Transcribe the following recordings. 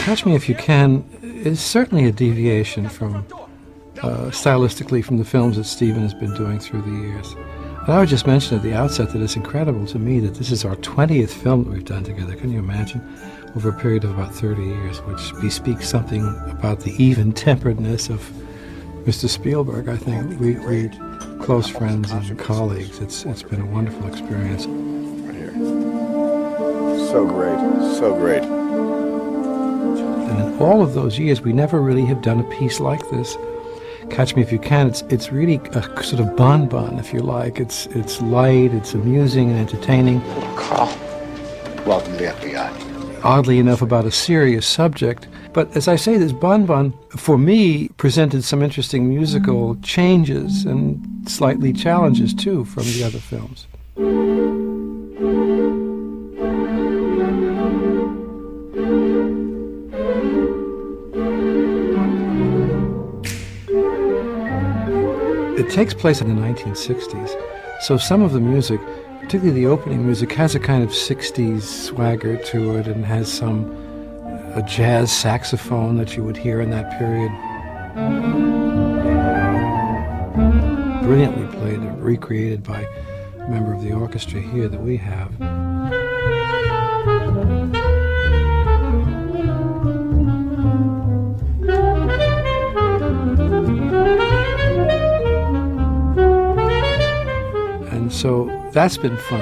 Catch Me If You Can is certainly a deviation from, stylistically, from the films that Stephen has been doing through the years. And I would just mention at the outset that it's incredible to me that this is our 20th film that we've done together. Can you imagine? Over a period of about 30 years, which bespeaks something about the even-temperedness of Mr. Spielberg. I think we're close friends and colleagues. It's been a wonderful experience. Right here. So great, so great. And in all of those years, we never really have done a piece like this. Catch Me If You Can, it's really a sort of bonbon, if you like. It's light, it's amusing and entertaining. Carl, welcome to the FBI. Oddly enough, about a serious subject. But as I say, this bonbon, for me, presented some interesting musical changes and slightly challenges, too, from the other films. It takes place in the 1960s, so some of the music, particularly the opening music, has a kind of 60s swagger to it and has a jazz saxophone that you would hear in that period. Brilliantly played and recreated by a member of the orchestra here that we have. And so that's been fun.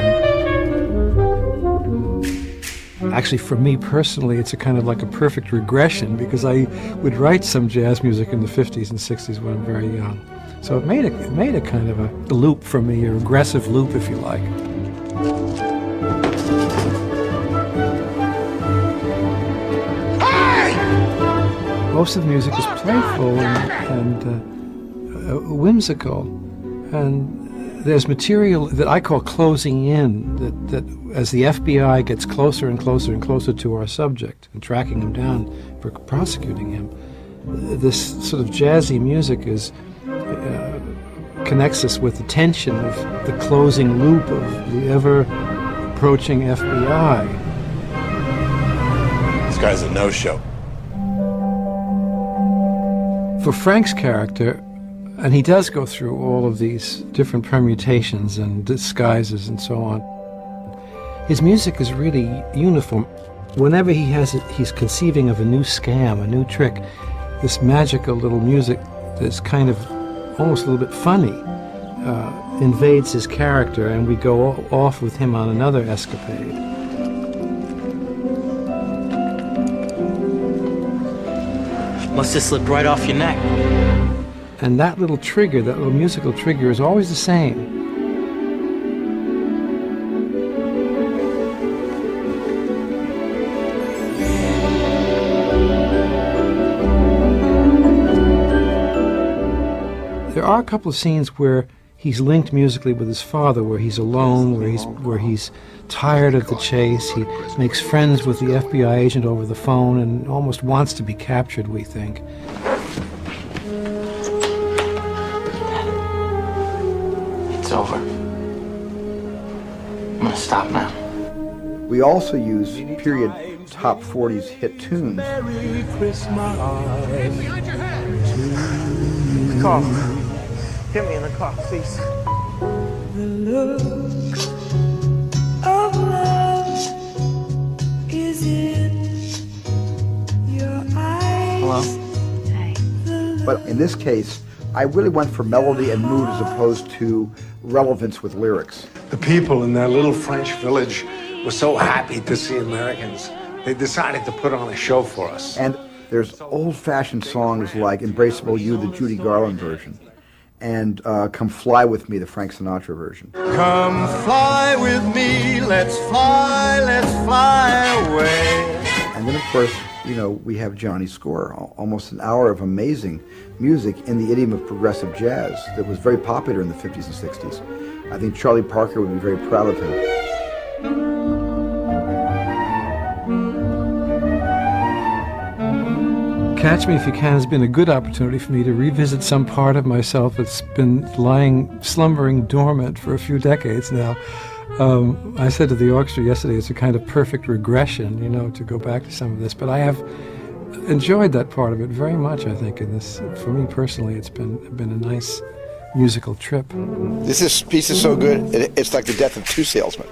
Actually, for me personally, it's a kind of like a perfect regression because I would write some jazz music in the 50s and 60s when I'm very young. So it made a kind of a loop for me, a regressive loop, if you like. Hey! Most of the music is playful and whimsical, and there's material that I call closing in, that as the FBI gets closer and closer and closer to our subject and tracking him down for prosecuting him, this sort of jazzy music connects us with the tension of the closing loop of the ever-approaching FBI. This guy's a no-show. For Frank's character, and he does go through all of these different permutations and disguises and so on. His music is really uniform. Whenever he's conceiving of a new scam, a new trick, this magical little music that's kind of almost a little bit funny invades his character, and we go off with him on another escapade. Must have slipped right off your neck. And that little trigger, that little musical trigger, is always the same. There are a couple of scenes where he's linked musically with his father, where he's alone, where he's tired of the chase. He makes friends with the FBI agent over the phone and almost wants to be captured, we think. It's over. I'm gonna stop now. We also use period top 40s hit tunes. Carl, get me in the car, please. The look of love is in your eyes. Hello? Hey. But in this case, I really went for melody and mood as opposed to relevance with lyrics. The people in that little French village were so happy to see Americans. They decided to put on a show for us. And there's old-fashioned songs like Embraceable You, the Judy Garland version, and Come Fly With Me, the Frank Sinatra version. Come fly with me, let's fly away. And then, of course, you know, we have Johnny's score, almost an hour of amazing music in the idiom of progressive jazz that was very popular in the 50s and 60s. I think Charlie Parker would be very proud of him. Catch Me If You Can has been a good opportunity for me to revisit some part of myself that's been slumbering dormant for a few decades now. I said to the orchestra yesterday, it's a kind of perfect regression, you know, to go back to some of this. But I have enjoyed that part of it very much, I think. And this, for me personally, it's been a nice musical trip. This piece is so good, it's like the death of two salesmen.